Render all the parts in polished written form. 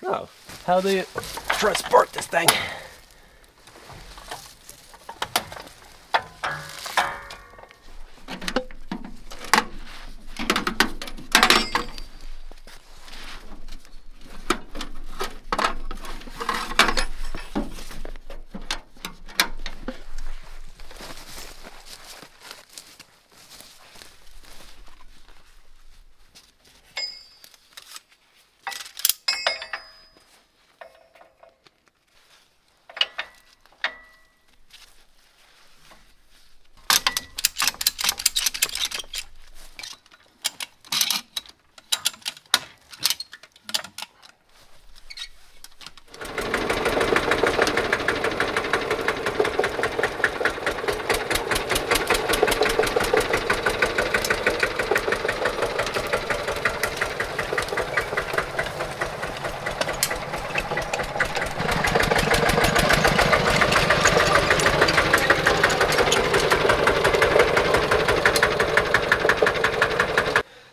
Oh, how do you transport this thing?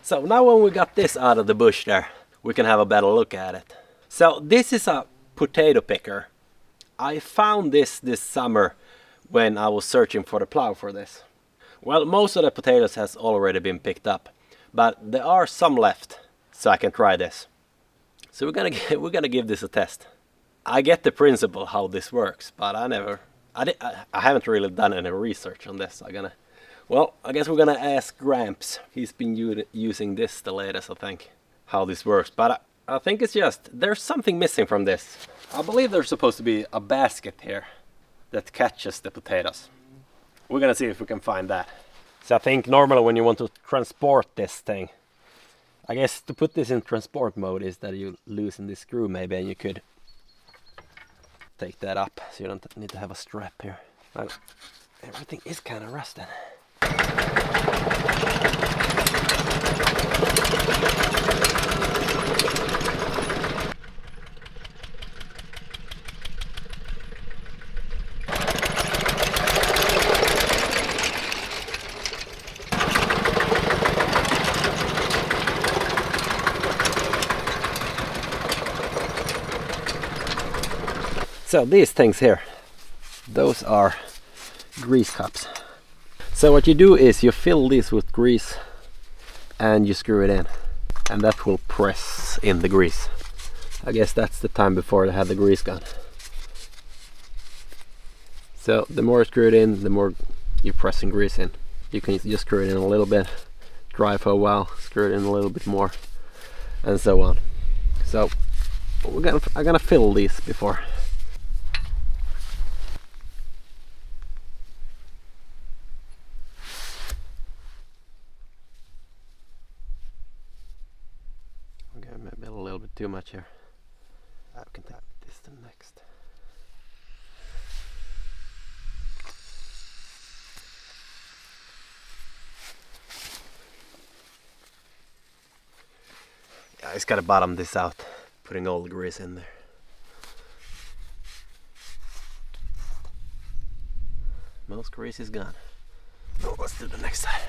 So now when we got this out of the bush there, we can have a better look at it. So this is a potato picker. I found this summer when I was searching for the plow for this. Well, most of the potatoes has already been picked up, but there are some left, so I can try this. So we're gonna give this a test. I get the principle how this works, but I haven't really done any research on this. Well, I guess we're gonna ask Gramps. He's been using this the latest, I think, how this works. But I think it's just, there's something missing from this. I believe there's supposed to be a basket here that catches the potatoes. We're gonna see if we can find that. So I think normally when you want to transport this thing, I guess to put this in transport mode is that you loosen this screw maybe, and you could take that up, so you don't need to have a strap here. But everything is kind of rusted. So these things here, those are grease cups. So what you do is you fill these with grease and you screw it in, and that will press in the grease. I guess that's the time before they had the grease gun. So the more you screw it in, the more you're pressing grease in. You can just screw it in a little bit, dry for a while, screw it in a little bit more, and so on. So I'm gonna fill these before. Maybe a little bit too much here. I can take this to next. Yeah, I just gotta bottom this out, putting all the grease in there. Most grease is gone. Oh, let's do the next side.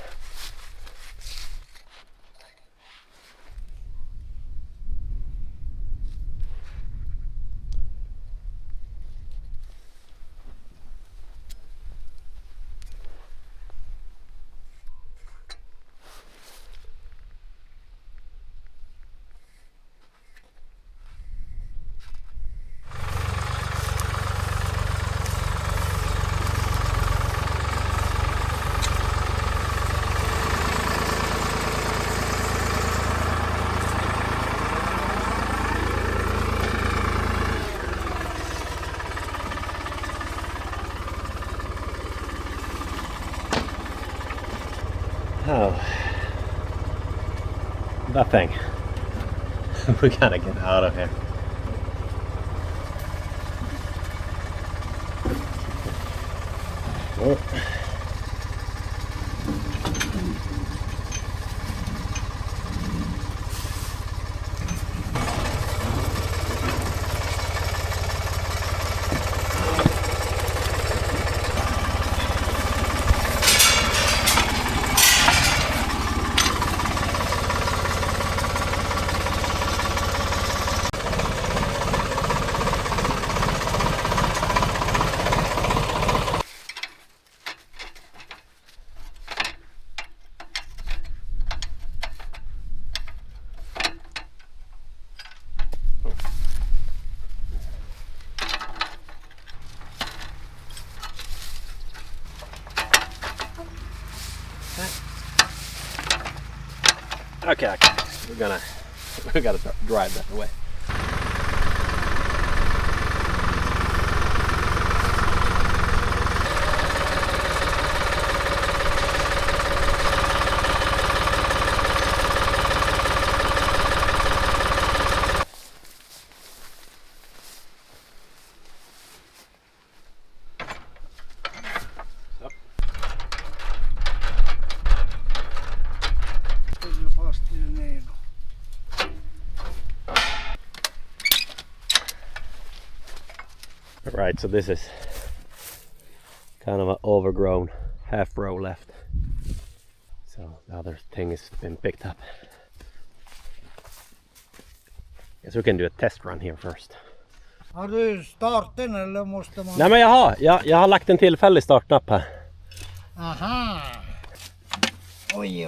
Oh, that thing. We gotta get out of here. Oh. Okay. We gotta drive that away. Right, so this is kind of an overgrown half row left. So the other thing has been picked up. Guess we can do a test run here first. Har du starten eller måste man? Nej men jag har lagt en tillfällig startknapp här. Aha! Oj.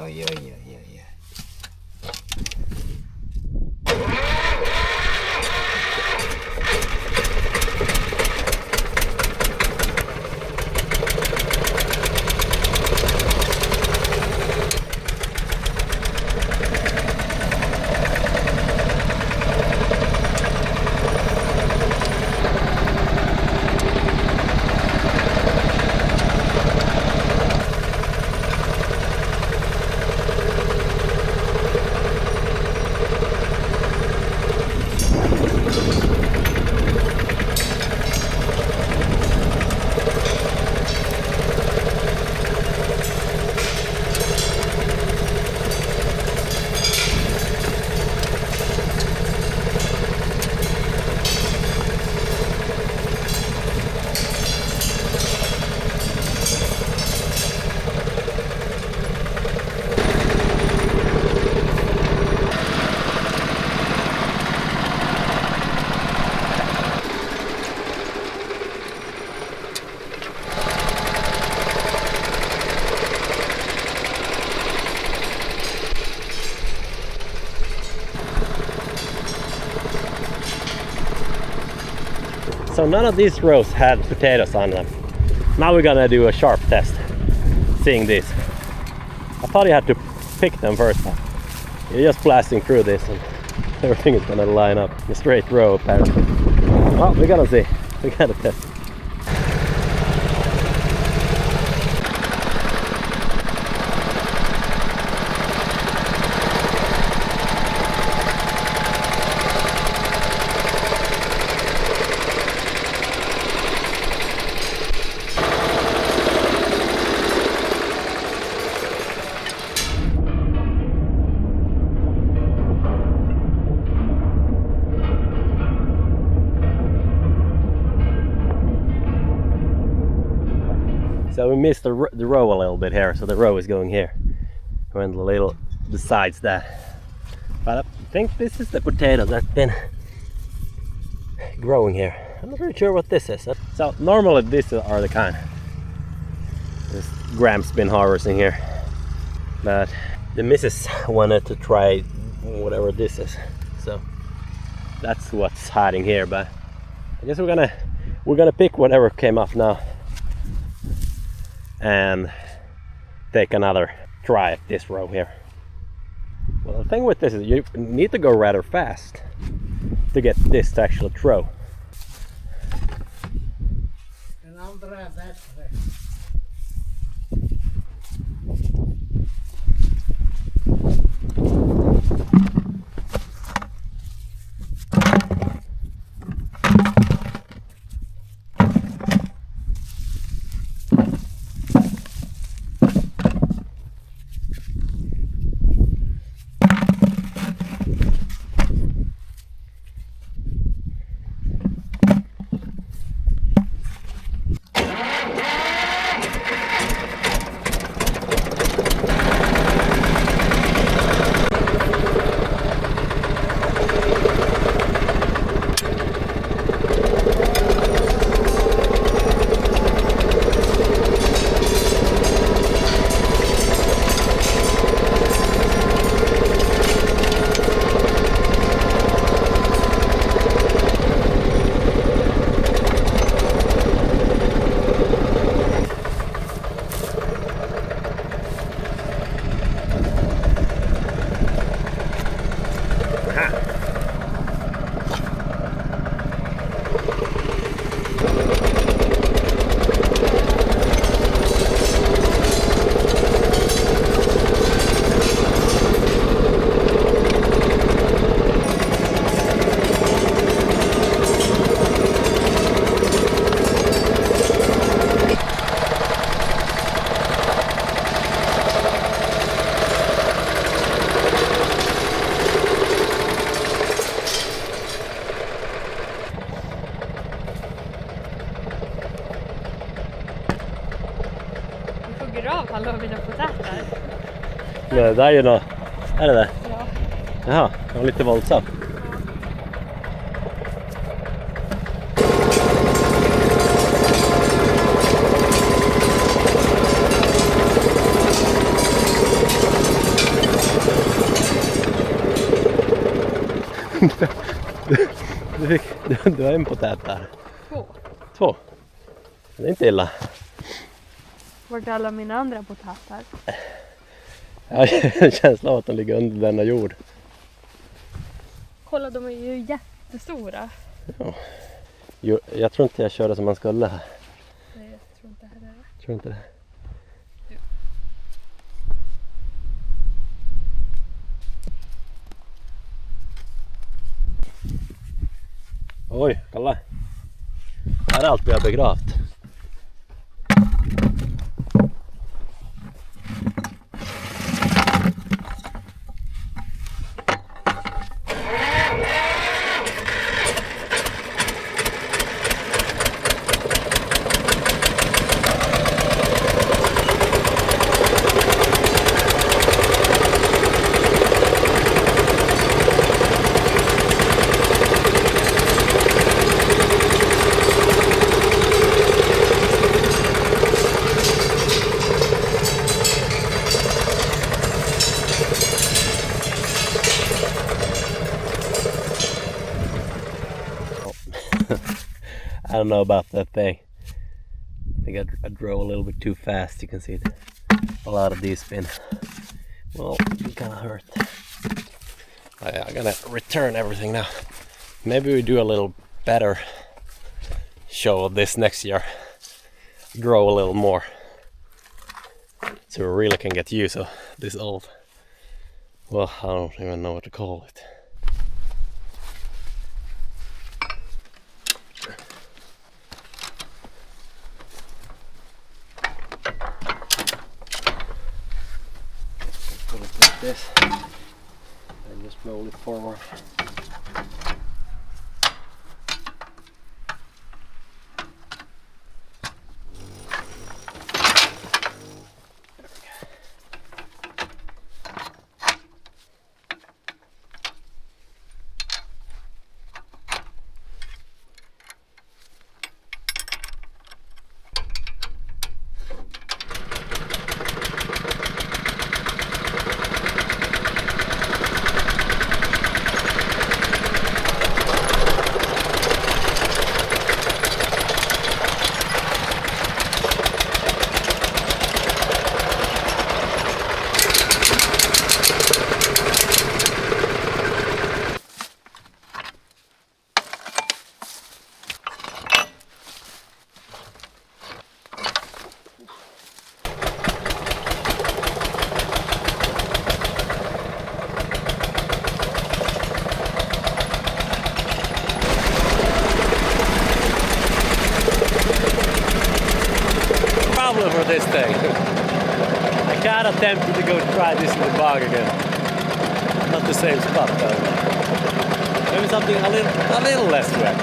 So none of these rows had potatoes on them. Now we're gonna do a sharp test, seeing this. I thought you had to pick them first, but you're just blasting through this and everything is gonna line up in a straight row apparently. Well, we're gonna see. We gotta test it. So we missed the row a little bit here, so the row is going here. Went a little besides that. But I think this is the potato that's been growing here. I'm not really sure what this is. So normally these are the kind this Graham's been harvesting here. But the missus wanted to try whatever this is. So that's what's hiding here. But I guess we're gonna pick whatever came up now and take another try at this row here. Well, the thing with this is you need to go rather fast to get this to actually throw. Den andra är bättre. Hallå, vill du potäter? Nej, det är ju något. Är det det? Ja. Jaha, det var lite våldsamt. Du har en potät där. 2. 2. Det är inte illa. Vart är alla mina andra potäter? Jag har en känsla av att de ligger under denna jord. Kolla, de är ju jättestora. Ja. Jo, jag tror inte jag kör det som man skulle här. Nej, jag tror inte heller det. Tror inte det. Oj, kolla. Här är allt vi har begravt. I don't know about that thing. I think I drove a little bit too fast. You can see a lot of these spin. Well, it kind of hurt. I'm gonna return everything now. Maybe we do a little better show of this next year. Grow a little more. So we really can get use of this old, well, I don't even know what to call it. Put it like this and just roll it forward. For this thing. I can't attempt to go try this in the bog again. Not the same spot though. Maybe something a little less wet.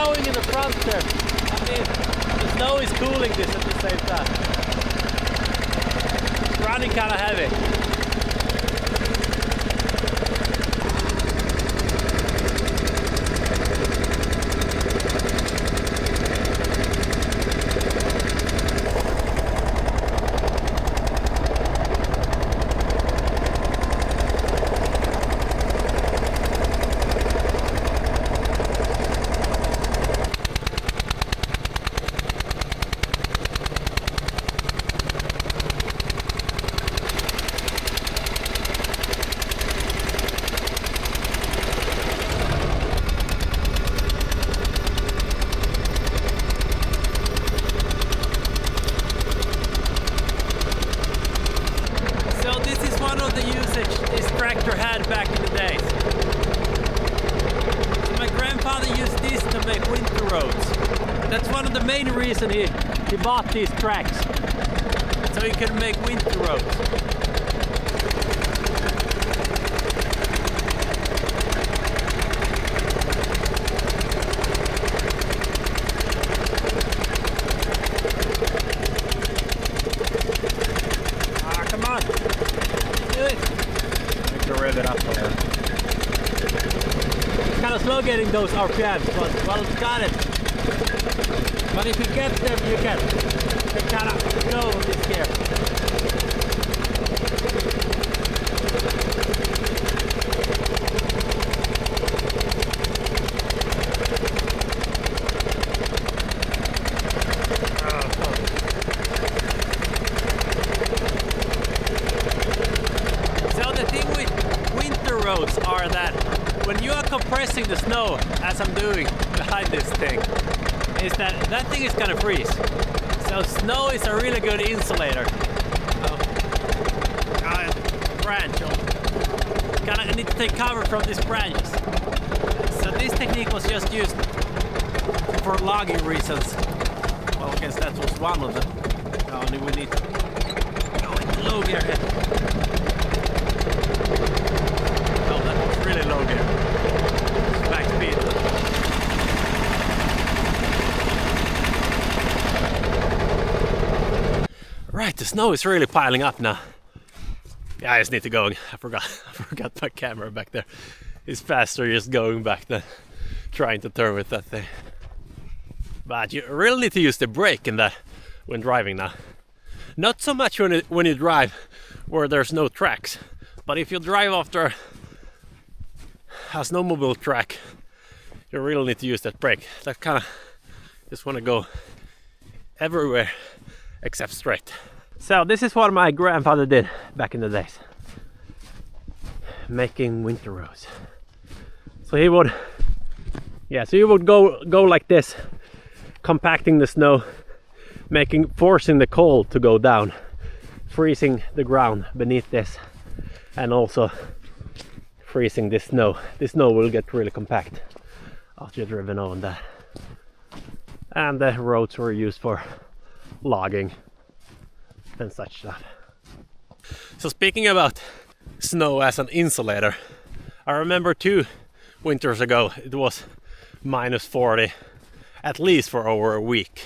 snowing in the front there. I mean, the snow is cooling this at the same time. It's running kind of heavy. Back in the days. So my grandfather used this to make winter roads. That's one of the main reasons he bought these tracks. So he could make winter roads. Ah, come on. Do it. Rev it up there. It's kind of slow getting those RPMs, but well, it's got it. But if you get them, you can kind of go with this gear. Roads are that when you are compressing the snow, as I'm doing behind this thing, is that thing is gonna freeze. So snow is a really good insulator. So, branch, kinda need to take cover from these branches. So this technique was just used for logging reasons. Well, I guess that was one of them. Only we need to go into low gear here. Really low gear. Back speed. Right, the snow is really piling up now. Yeah, I just need to go. I forgot my camera back there. It's faster just going back than trying to turn with that thing. But you really need to use the brake in that when driving now. Not so much when you drive where there's no tracks, but if you drive after a snowmobile track, you really need to use that brake. That kind of just want to go everywhere except straight. So this is what my grandfather did back in the days, making winter roads. So he would go like this, compacting the snow, forcing the cold to go down, freezing the ground beneath this, and also freezing this snow. This snow will get really compact after you've driven on that. And the roads were used for logging and such stuff. So speaking about snow as an insulator, I remember 2 winters ago it was -40 at least for over a week.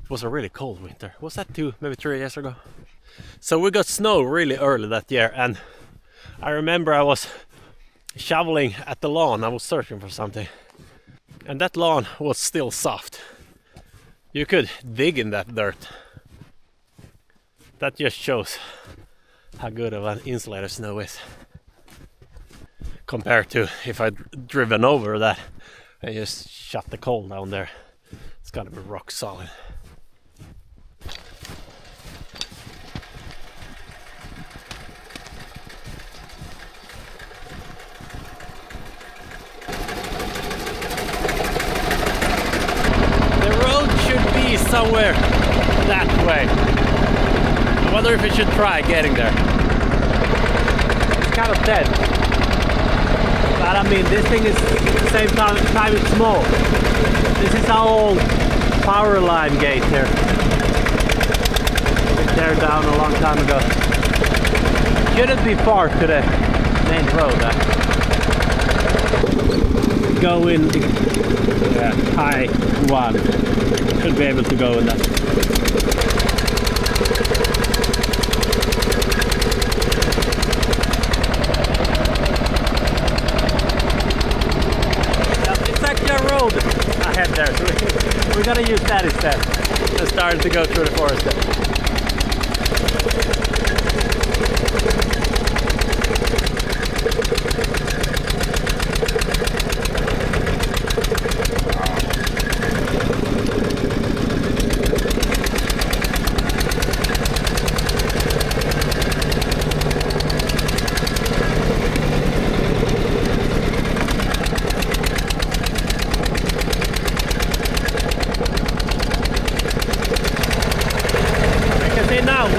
It was a really cold winter. Was that 2, maybe 3 years ago? So we got snow really early that year, and I remember I was shoveling at the lawn. I was searching for something, and that lawn was still soft. You could dig in that dirt. That just shows how good of an insulator snow is compared to if I'd driven over that and just shut the cold down there. It's gotta be rock solid. Somewhere that way. I wonder if we should try getting there. It's kind of dead. But I mean, this thing is at the same time it's small. This is our old power line gate here. It tear down a long time ago. Shouldn't be far to the main road. go in the high one. Should be able to go in that. It's actually a road ahead there, so we're gonna use that instead. Just starting to go through the forest there.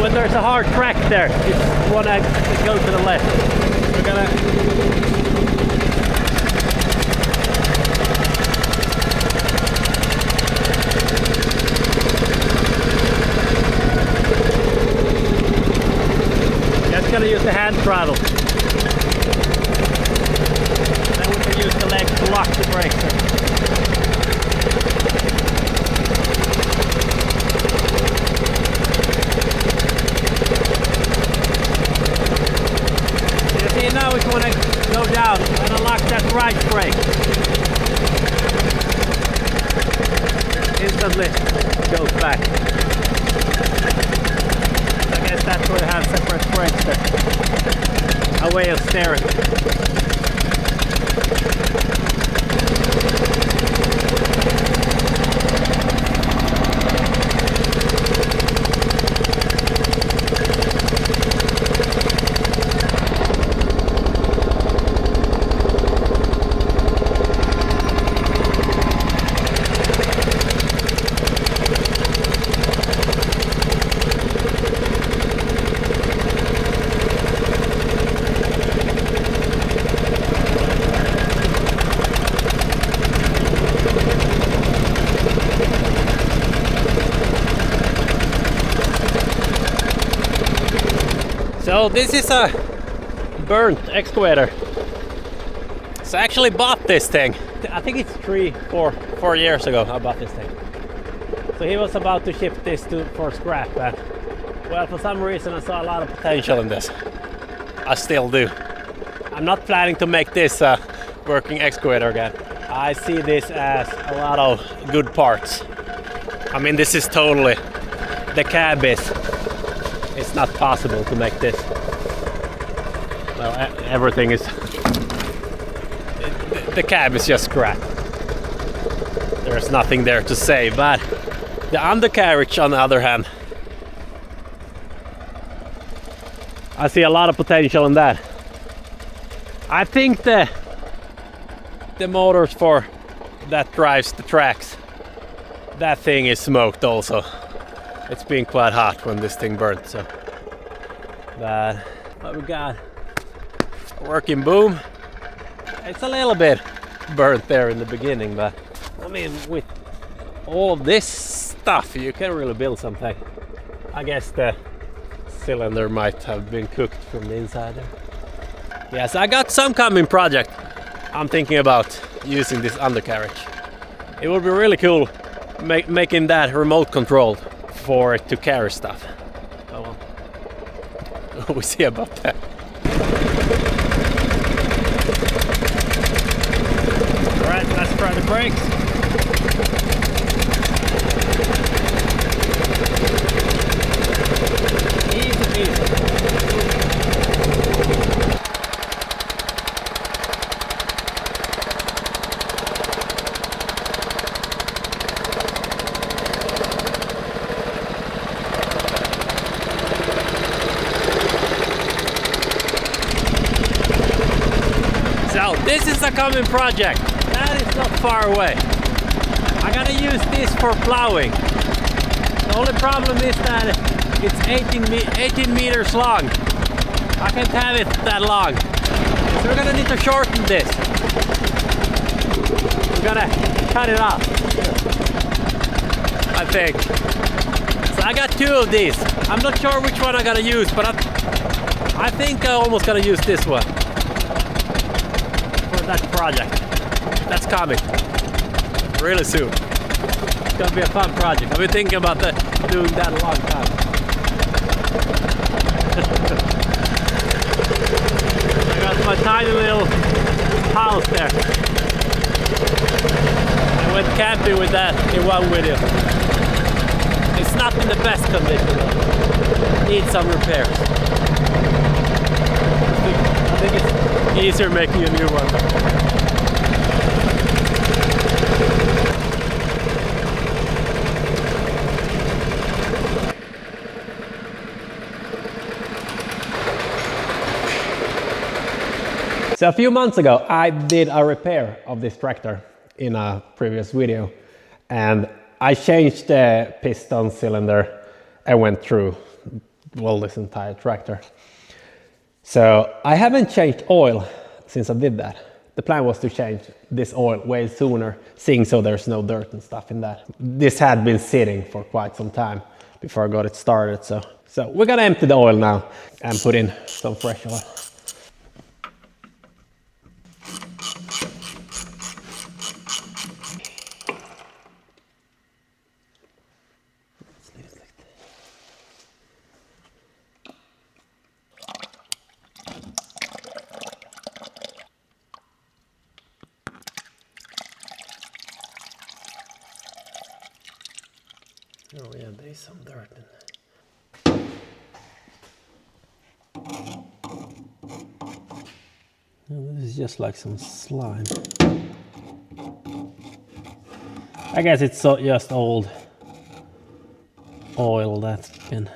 When there's a hard track there, it's wanna go to the left. We're gonna just gonna use the hand throttle. Then we can use the leg to lock the brakes. Now we want to go down and unlock that right brake. Instantly goes back. I guess that's why we have separate brakes there. A way of steering. So this is a burnt excavator. So I actually bought this thing. I think it's 4 years ago I bought this thing. So he was about to ship this for scrap, and well, for some reason I saw a lot of potential in this. I still do. I'm not planning to make this a working excavator again. I see this as a lot of good parts. I mean, this is totally, the cab is, it's not possible to make this. Well, everything is, the cab is just scrap. There's nothing there to say, but the undercarriage on the other hand, I see a lot of potential in that. I think the motors for that drives the tracks, that thing is smoked also. It's been quite hot when this thing burnt, so. But what we got, a working boom. It's a little bit burnt there in the beginning, but I mean, with all this stuff you can really build something. I guess the cylinder might have been cooked from the inside there. Yes, I got some coming project. I'm thinking about using this undercarriage. It would be really cool making that remote controlled for it to carry stuff. Oh well, we'll see about that. Alright, let's try the brakes. Easy peasy. So this is a coming project. That is not far away. I gotta use this for plowing. The only problem is that it's 18 meters long. I can't have it that long. So we're gonna need to shorten this. We're gonna cut it off, I think. So I got 2 of these. I'm not sure which one I gotta use, but I think I almost gotta use this one for that project. That's coming really soon. It's gonna be a fun project. I've been thinking about doing that a long time. I got my tiny little house there. I went camping with that in one video. It's not in the best condition though. Needs some repairs. I think it's easier making a new one. So a few months ago I did a repair of this tractor in a previous video, and I changed the piston cylinder and went through this entire tractor. So I haven't changed oil since I did that. The plan was to change this oil way sooner, seeing so there's no dirt and stuff in that. This had been sitting for quite some time before I got it started. So we're gonna empty the oil now and put in some fresh oil. Oh yeah, there's some dirt in there. Oh, this is just like some slime. I guess it's just old oil that's been...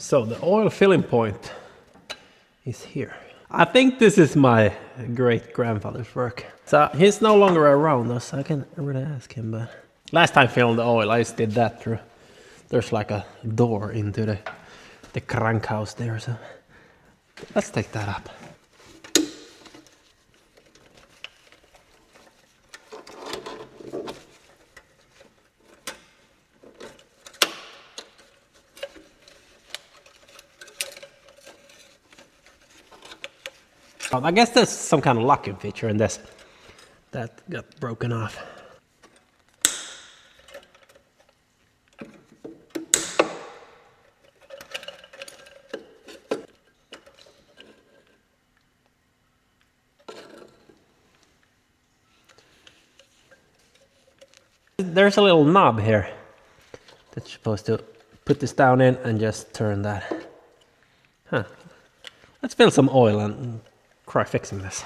So the oil filling point is here. I think this is my great grandfather's work. So he's no longer around us. I can really ask him, but last time I filled the oil, I just did that through. There's like a door into the crank house there. So let's take that up. I guess there's some kind of locking feature in this that got broken off. There's a little knob here that's supposed to put this down in and just turn that. Huh. Let's fill some oil and try fixing this.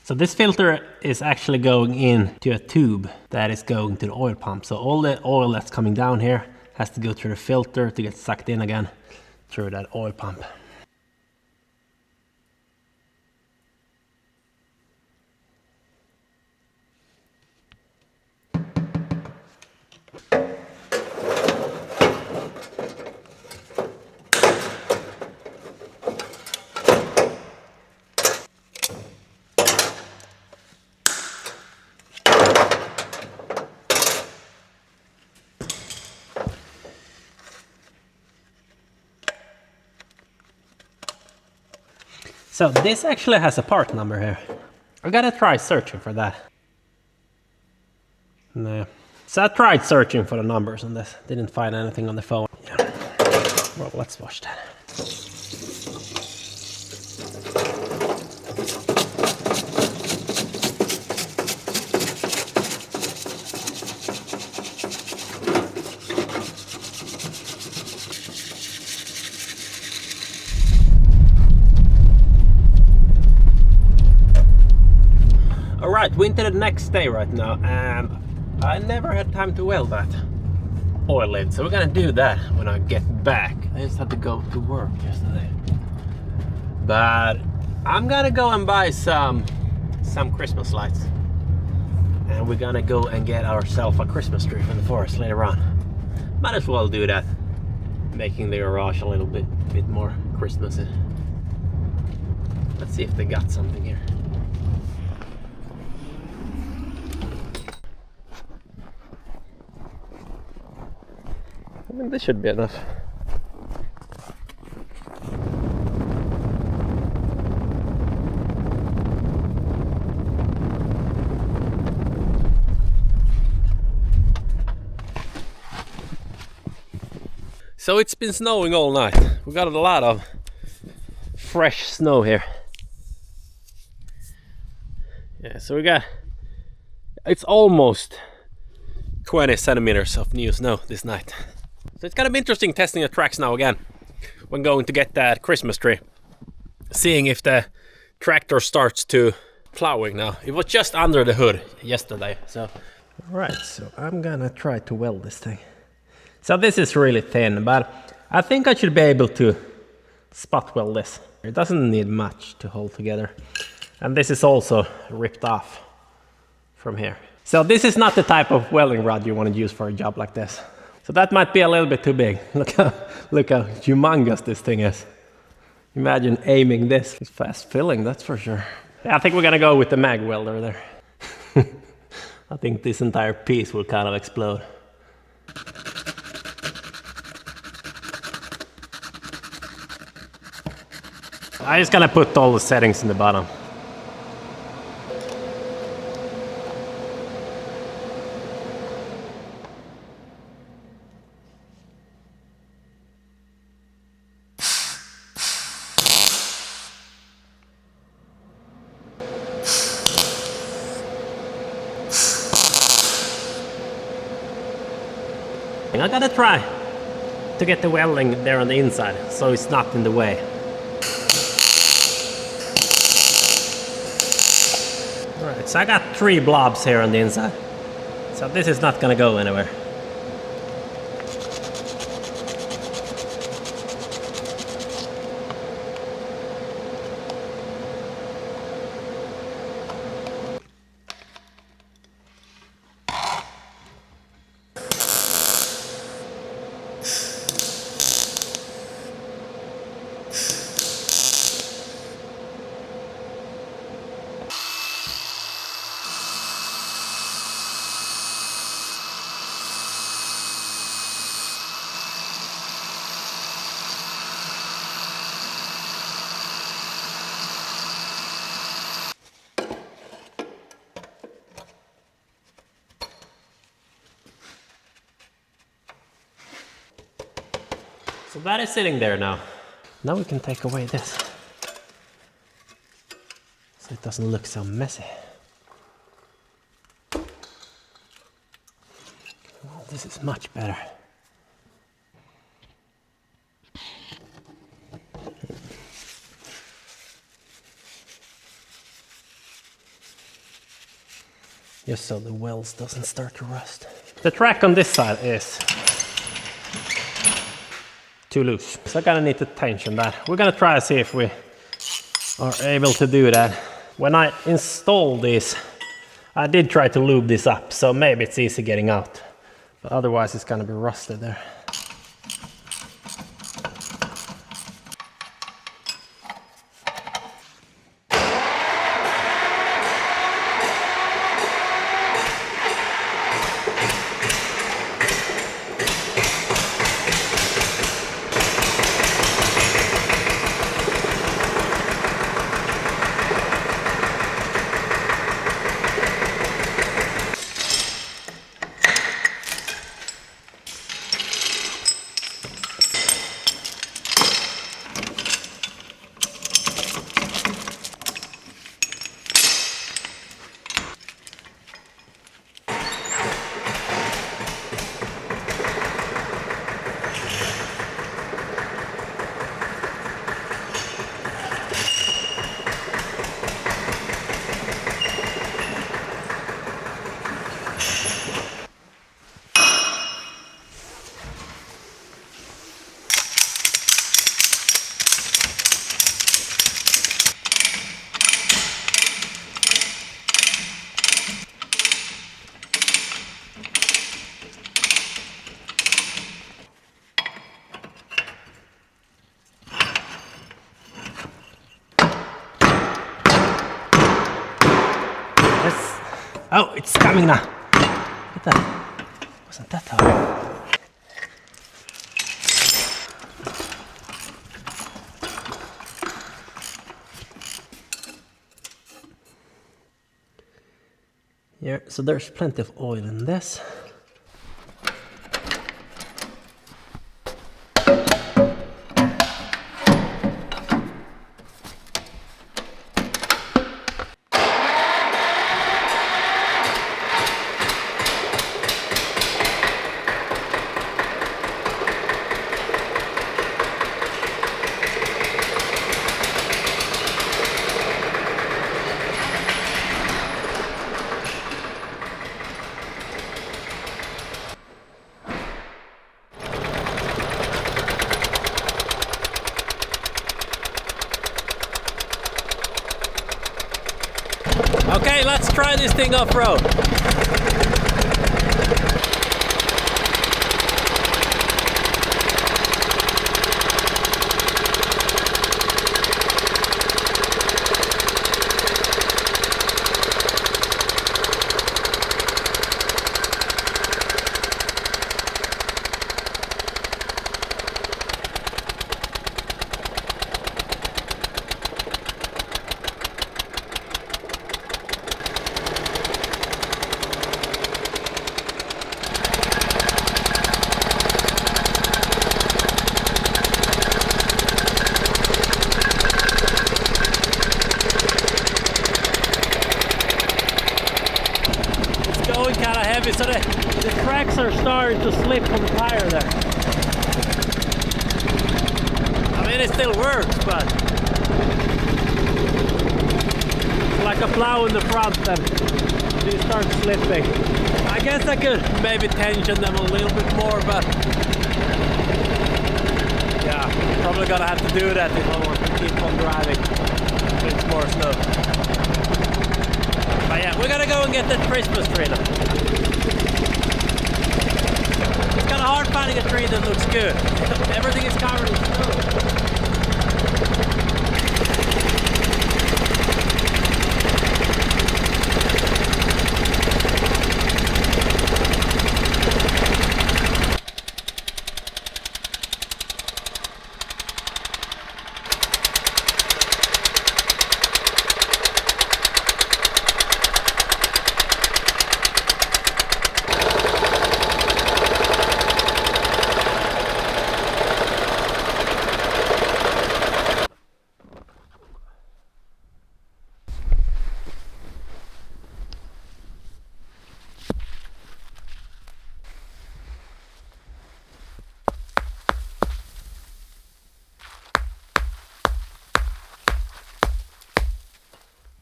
So this filter is actually going into a tube that is going to the oil pump. So all the oil that's coming down here has to go through the filter to get sucked in again through that oil pump. So this actually has a part number here. I gotta try searching for that. No. So I tried searching for the numbers on this. Didn't find anything on the phone. Yeah. Well, let's watch that. Alright, we into the next day right now, and I never had time to weld that oil lid, so we're gonna do that when I get back. I just had to go to work yesterday. But I'm gonna go and buy some Christmas lights. And we're gonna go and get ourselves a Christmas tree from the forest later on. Might as well do that. Making the garage a little bit more Christmassy. Let's see if they got something here. I mean, this should be enough. So it's been snowing all night. We got a lot of fresh snow here. Yeah, so it's almost 20 centimeters of new snow this night. So it's gonna be interesting testing the tracks now again. When going to get that Christmas tree. Seeing if the tractor starts to plowing now. It was just under the hood yesterday, so. Alright, so I'm gonna try to weld this thing. So this is really thin, but I think I should be able to spot weld this. It doesn't need much to hold together. And this is also ripped off from here. So this is not the type of welding rod you want to use for a job like this. So that might be a little bit too big. Look how humongous this thing is. Imagine aiming this. It's fast filling, that's for sure. Yeah, I think we're gonna go with the mag welder there. I think this entire piece will kind of explode. I'm just gonna put all the settings in the bottom. I gotta try to get the welding there on the inside so it's not in the way. Alright, so I got 3 blobs here on the inside. So this is not gonna go anywhere. So that is sitting there now. Now we can take away this. So it doesn't look so messy. Well, this is much better. Just so the welds doesn't start to rust. The track on this side is too loose, so I gotta need to tension that. We're gonna try to see if we are able to do that. When I installed this, I did try to lube this up, so maybe it's easy getting out, but otherwise it's gonna be rusted there. Oh, it's coming now. Look at that. Wasn't that hard? Yeah, so there's plenty of oil in this. Okay, let's try this thing off-road. Kind of heavy, so the tracks are starting to slip on the tire there. I mean, it still works, but it's like a plow in the front and they start slipping. I guess I could maybe tension them a little bit more, but yeah, probably gonna have to do that if I want to keep on driving. It's more snow. But yeah, we're gonna go and get that Christmas tree now. It's kind of hard finding a tree that looks good. Everything is covered in snow.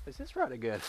This is rather good.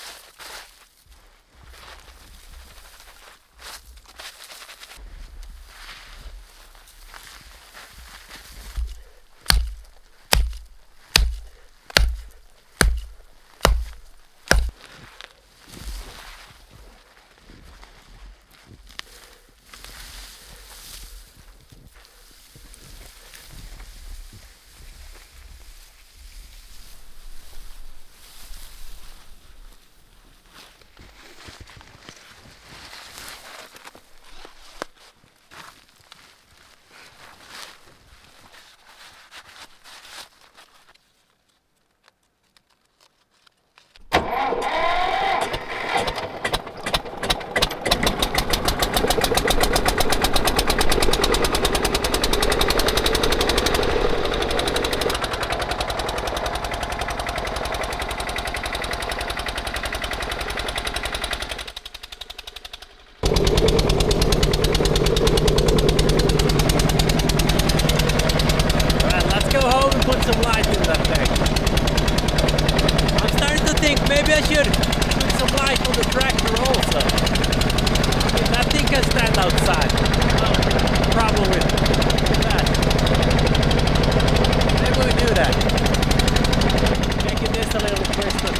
Maybe I should put some light on the tractor also. If that thing can stand outside. No problem with that. Maybe we do that. Making this a little Christmas.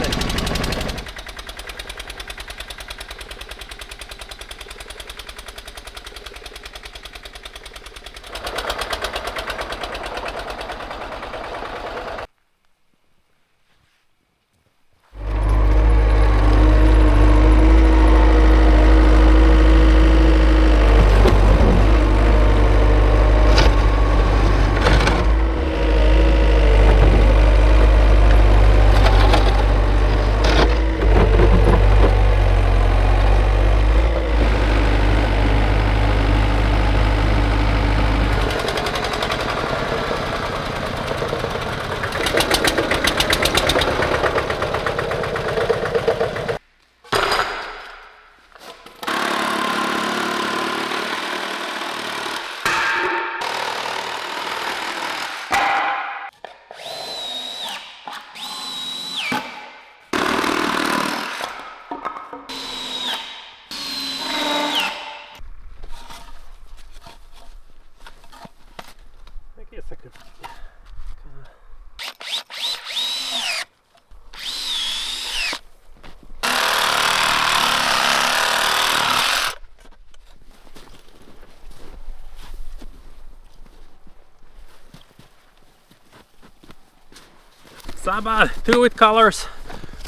So I bought 2 with colors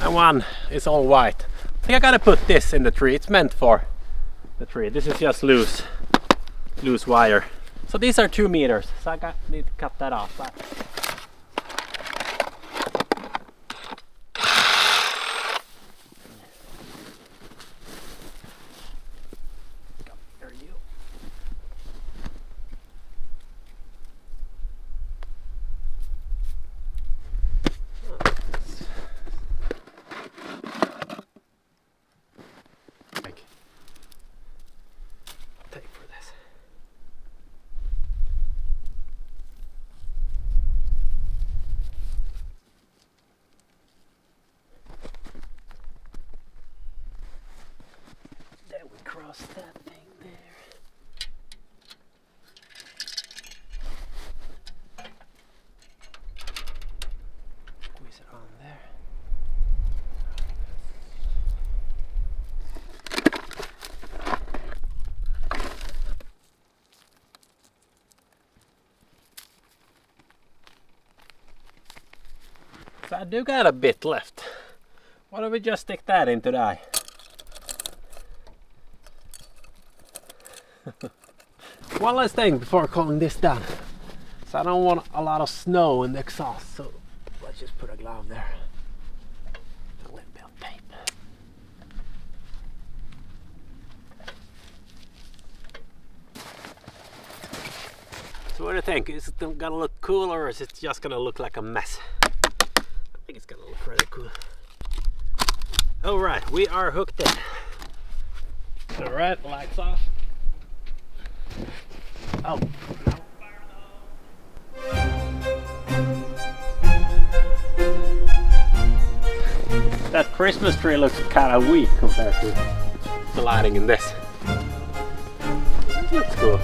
and 1 is all white. I think I gotta put this in the tree. It's meant for the tree. This is just loose wire. So these are 2 meters. So I need to cut that off. Cross that thing there. Squeeze it on there. So I do got a bit left. Why don't we just stick that into the eye? One last thing before calling this done. So I don't want a lot of snow in the exhaust, so let's just put a glove there. A little bit of tape. So what do you think? Is it gonna look cool or is it just gonna look like a mess? I think it's gonna look really cool. Alright, we are hooked in. Alright, lights off. Oh, no. That Christmas tree looks kind of weak compared to the lighting in this. It looks cool.